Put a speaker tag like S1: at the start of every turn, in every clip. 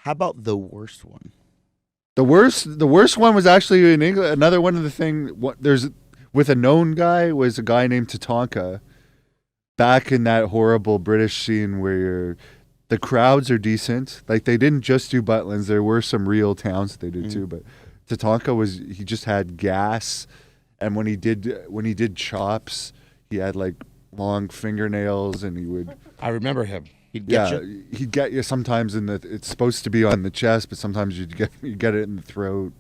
S1: How about the worst one?
S2: The worst one was actually in England. Another one of the there's with a known guy was a guy named Tatanka. Back in that horrible British scene where the crowds are decent. Like they didn't just do Butlins. There were some real towns that they did too. But Tatanka he just had gas, and when he did chops, he had like long fingernails, and he would.
S3: I remember him.
S1: He'd get you.
S2: He'd get you sometimes it's supposed to be on the chest, but sometimes you get it in the throat,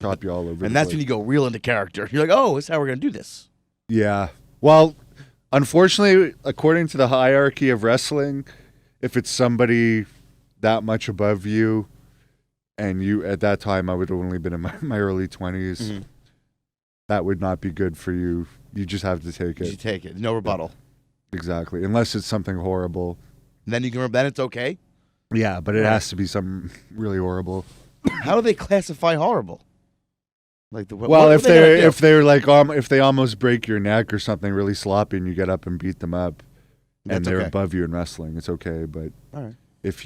S2: chop you all over.
S1: And that's when you go real into character. You're like, oh, this is how we're gonna do this.
S2: Yeah. Well, unfortunately, according to the hierarchy of wrestling, if it's somebody that much above you, and you at that time I would have only been in my early 20s, that would not be good for you. You just have to take it.
S1: You take it. No rebuttal.
S2: Exactly. Unless it's something horrible.
S1: Then then it's okay.
S2: Yeah, but it has to be something really horrible.
S1: How do they classify horrible? Like
S2: if they almost break your neck or something really sloppy, and you get up and beat them up, and they're above you in wrestling, it's okay. But if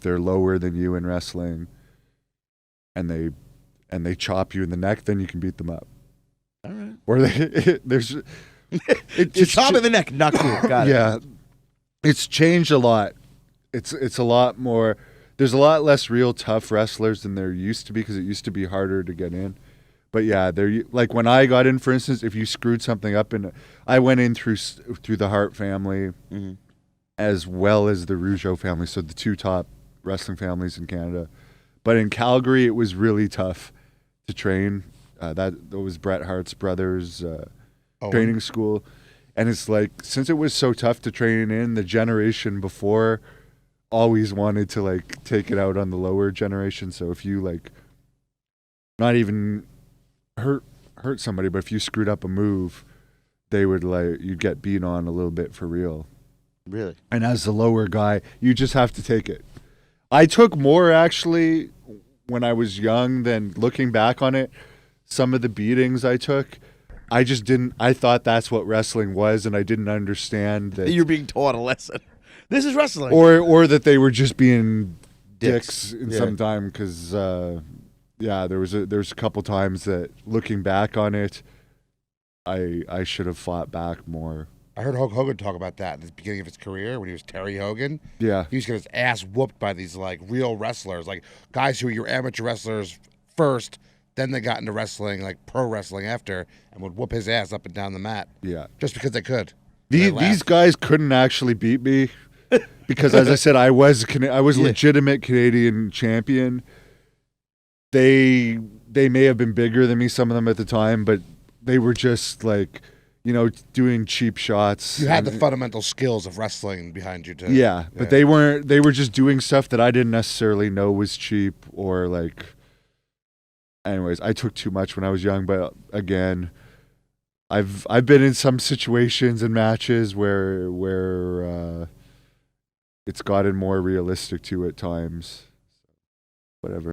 S2: they're lower than you in wrestling, and they chop you in the neck, then you can beat them up.
S1: All right.
S2: Or there's.
S1: It's chop in the neck, not cool. Got it.
S2: Yeah, it's changed a lot. It's a lot more. There's a lot less real tough wrestlers than there used to be because it used to be harder to get in. But yeah, like when I got in, for instance, if you screwed something up, I went in through the Hart family, as well as the Rougeau family, so the two top wrestling families in Canada. But in Calgary, it was really tough to train. That was Bret Hart's brothers. Training school, and it's like since it was so tough to train in, the generation before always wanted to like take it out on the lower generation. So if you like not even hurt somebody, but if you screwed up a move, they would you'd get beat on a little bit for real.
S1: Really?
S2: And as the lower guy, you just have to take it. I took more actually when I was young than looking back on it. Some of the beatings I took, I just didn't. I thought that's what wrestling was, and I didn't understand that
S1: you're being taught a lesson. This is wrestling,
S2: or that they were just being dicks in some time. Because there was a couple times that looking back on it, I should have fought back more.
S3: I heard Hulk Hogan talk about that at the beginning of his career when he was Terry Hogan.
S2: Yeah,
S3: he was getting his ass whooped by these like real wrestlers, like guys who were your amateur wrestlers first. Then they got into wrestling, like pro wrestling after, and would whoop his ass up and down the mat.
S2: Yeah.
S3: Just because they could.
S2: These guys couldn't actually beat me because, as I said, I was legitimate Canadian champion. They may have been bigger than me, some of them at the time, but they were just like, doing cheap shots.
S3: You had the fundamental skills of wrestling behind you too.
S2: Yeah, but they weren't. They were just doing stuff that I didn't necessarily know was cheap or like. Anyways, I took too much when I was young, but again, I've been in some situations and matches where it's gotten more realistic too at times. Whatever.